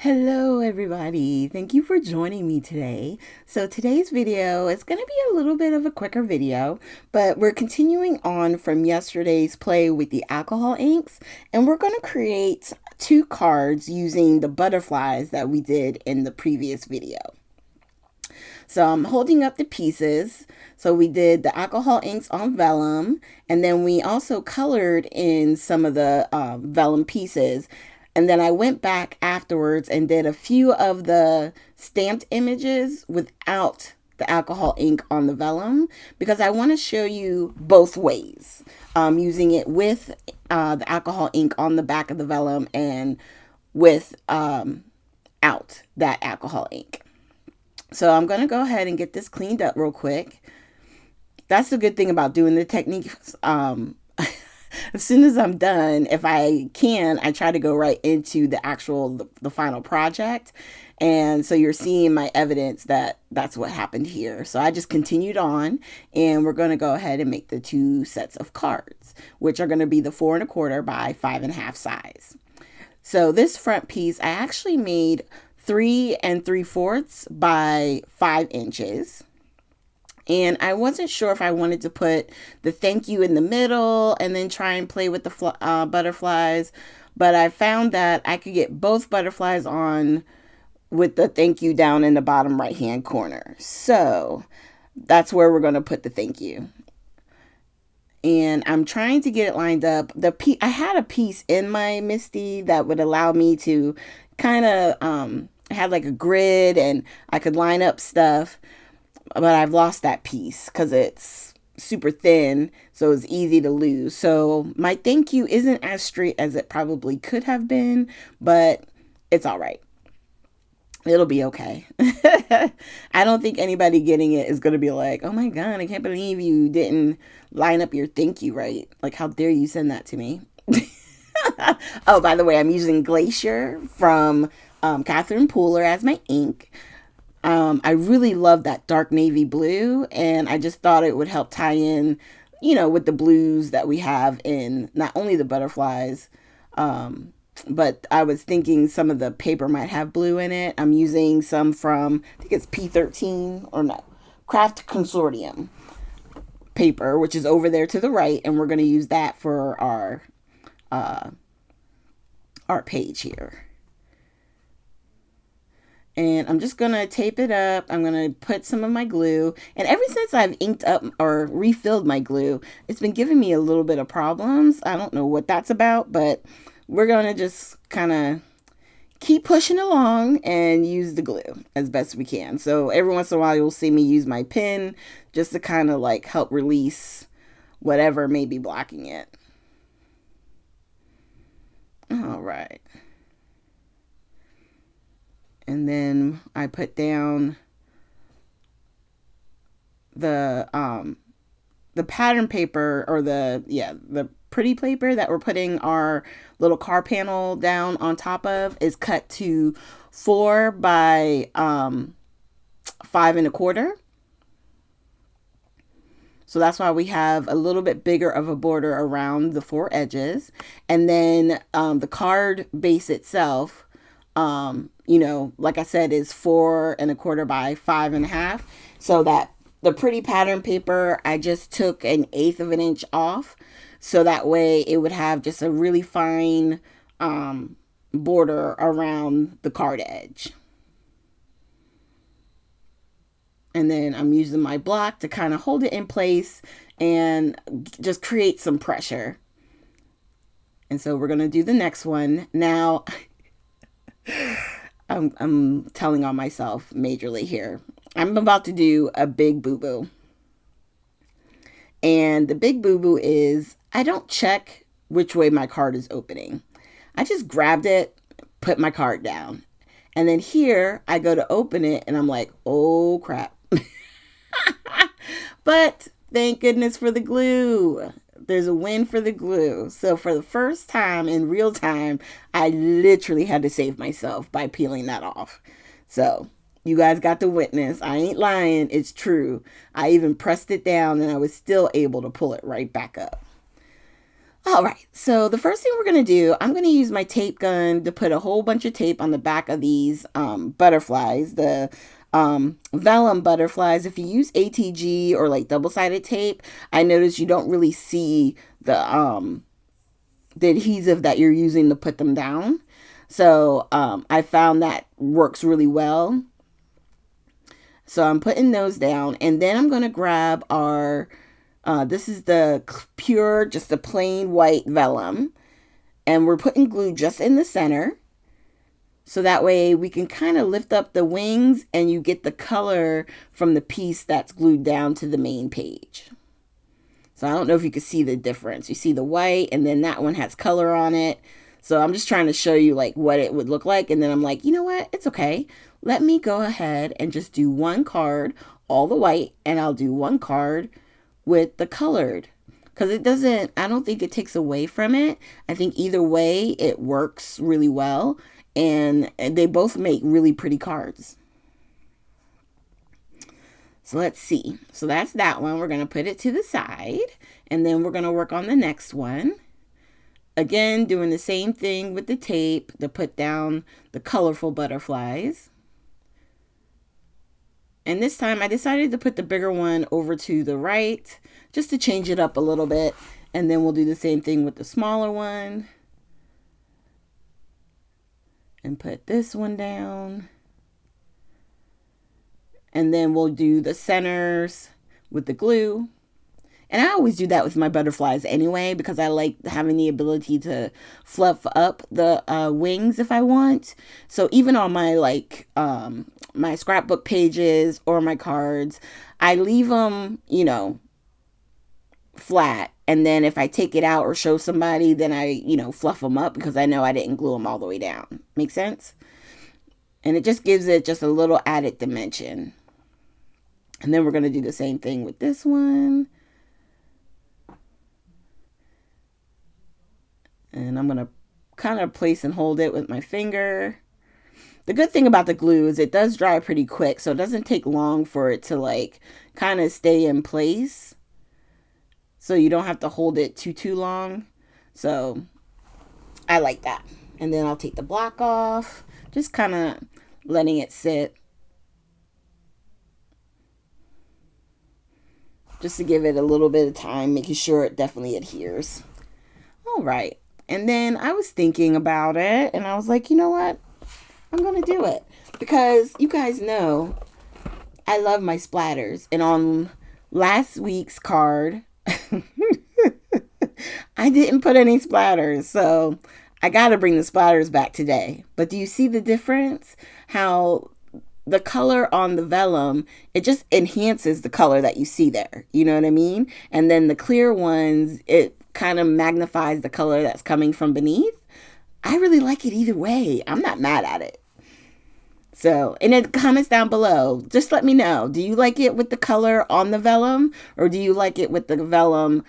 Hello everybody, thank you for joining me today. So today's video is going to be a little bit of a quicker video, but we're continuing on from yesterday's play with the alcohol inks, and we're going to create two cards using the butterflies that we did in the previous video. So I'm holding up the pieces. So we did the alcohol inks on vellum, and then we also colored in some of the vellum pieces. And then I went back afterwards and did a few of the stamped images without the alcohol ink on the vellum because I want to show you both ways, using it with the alcohol ink on the back of the vellum and with out that alcohol ink. So I'm going to go ahead and get this cleaned up real quick. That's the good thing about doing the techniques. As soon as I'm done, if I can, I try to go right into the final project. And so you're seeing my evidence that that's what happened here. So I just continued on, and we're going to go ahead and make the two sets of cards, which are going to be the 4 1/4 by 5 1/2 size. So this front piece, I actually made 3 3/4 by 5 inches. And I wasn't sure if I wanted to put the thank you in the middle and then try and play with the butterflies. But I found that I could get both butterflies on with the thank you down in the bottom right hand corner. So that's where we're going to put the thank you. And I'm trying to get it lined up. I had a piece in my MISTI that would allow me to kind of have like a grid and I could line up stuff. But I've lost that piece because it's super thin, so it's easy to lose. So my thank you isn't as straight as it probably could have been, but it's all right. It'll be okay. I don't think anybody getting it is going to be like, oh my God, I can't believe you didn't line up your thank you right. Like, how dare you send that to me? Oh, by the way, I'm using Glacier from Catherine Pooler as my ink. I really love that dark navy blue, and I just thought it would help tie in, with the blues that we have in not only the butterflies, but I was thinking some of the paper might have blue in it. I'm using some from, I think it's P13 or no, Craft Consortium paper, which is over there to the right, and we're going to use that for our page here. And I'm just going to tape it up. I'm going to put some of my glue. And ever since I've inked up or refilled my glue, it's been giving me a little bit of problems. I don't know what that's about, but we're going to just kind of keep pushing along and use the glue as best we can. So every once in a while, you'll see me use my pen just to kind of like help release whatever may be blocking it. All right. And then I put down the pattern paper, or the pretty paper that we're putting our little car panel down on top of is cut to 4 by 5 1/4. So that's why we have a little bit bigger of a border around the 4 edges. And then the card base itself, like I said, is 4 1/4 by 5 1/2. So that the pretty pattern paper, I just took 1/8 of an inch off. So that way it would have just a really fine border around the card edge. And then I'm using my block to kind of hold it in place and just create some pressure. And so we're going to do the next one. Now, I'm telling on myself majorly here. I'm about to do a big boo-boo. And the big boo-boo is I don't check which way my card is opening. I just grabbed it, put my card down. And then here I go to open it and I'm like, oh crap. But thank goodness for the glue. There's a win for the glue. So for the first time in real time, I literally had to save myself by peeling that off. So you guys got to witness. I ain't lying. It's true. I even pressed it down and I was still able to pull it right back up. All right, so the first thing we're going to do, I'm going to use my tape gun to put a whole bunch of tape on the back of these butterflies, the vellum butterflies. If you use ATG or like double-sided tape, I notice you don't really see the adhesive that you're using to put them down. So I found that works really well. So I'm putting those down, and then I'm going to grab our, this is the pure, just the plain white vellum, and we're putting glue just in the center. So that way we can kind of lift up the wings and you get the color from the piece that's glued down to the main page. So I don't know if you can see the difference. You see the white, and then that one has color on it. So I'm just trying to show you like what it would look like. And then I'm like, you know what? It's okay. Let me go ahead and just do one card, all the white, and I'll do one card with the colored. Because it doesn't, I don't think it takes away from it. I think either way, it works really well. And they both make really pretty cards. So let's see. So that's that one. We're going to put it to the side. And then we're going to work on the next one. Again, doing the same thing with the tape to put down the colorful butterflies. And this time I decided to put the bigger one over to the right just to change it up a little bit. And then we'll do the same thing with the smaller one. And put this one down. And then we'll do the centers with the glue. And I always do that with my butterflies anyway, because I like having the ability to fluff up the wings if I want. So even on my my scrapbook pages or my cards, I leave them, you know, flat. And then if I take it out or show somebody, then I, you know, fluff them up because I know I didn't glue them all the way down. Make sense? And it just gives it just a little added dimension. And then we're going to do the same thing with this one. And I'm going to kind of place and hold it with my finger. The good thing about the glue is it does dry pretty quick, so it doesn't take long for it to like kind of stay in place. So you don't have to hold it too long. So I like that. And then I'll take the block off, just kind of letting it sit. Just to give it a little bit of time, making sure it definitely adheres. All right. And then I was thinking about it, and I was like, you know what? I'm going to do it. Because you guys know I love my splatters. And on last week's card, I didn't put any splatters. So I got to bring the splatters back today. But do you see the difference? How the color on the vellum, it just enhances the color that you see there. You know what I mean? And then the clear ones, it kind of magnifies the color that's coming from beneath. I really like it either way. I'm not mad at it. So, in the comments down below, just let me know. Do you like it with the color on the vellum? Or do you like it with the vellum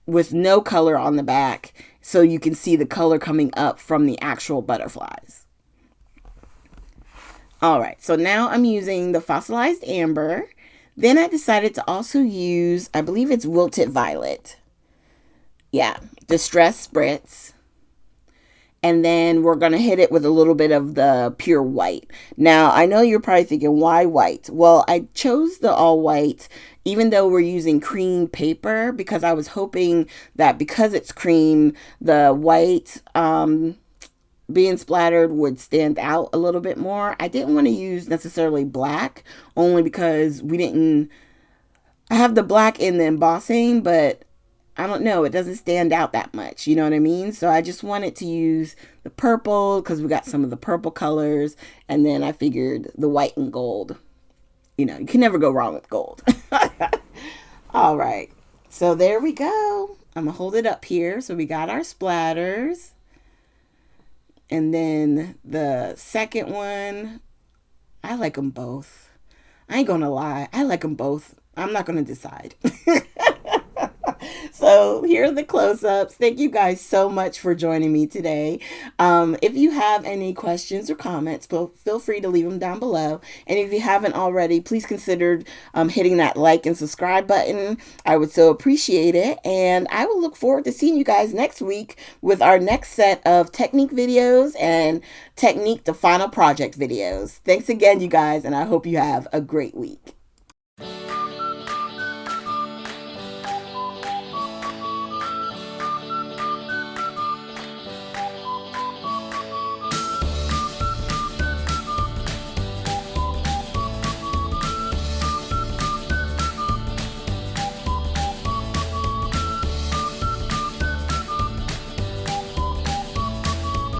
with no color on the back so you can see the color coming up from the actual butterflies? All right, so now I'm using the fossilized amber. Then I decided to also use, I believe it's wilted violet. Yeah, distress spritz. And then we're going to hit it with a little bit of the pure white. Now, I know you're probably thinking, why white? Well, I chose the all white, even though we're using cream paper, because I was hoping that because it's cream, the white being splattered would stand out a little bit more. I didn't want to use necessarily black, only because I have the black in the embossing, but I don't know, it doesn't stand out that much, you know what I mean? So I just wanted to use the purple because we got some of the purple colors, and then I figured the white and gold. You know, you can never go wrong with gold. All right, so there we go. I'm gonna hold it up here. So we got our splatters. And then the second one, I like them both. I ain't gonna lie, I like them both. I'm not gonna decide. So here are the close-ups. Thank you guys so much for joining me today. If you have any questions or comments, feel free to leave them down below. And if you haven't already, please consider hitting that like and subscribe button. I would so appreciate it. And I will look forward to seeing you guys next week with our next set of technique videos and technique to final project videos. Thanks again, you guys, and I hope you have a great week.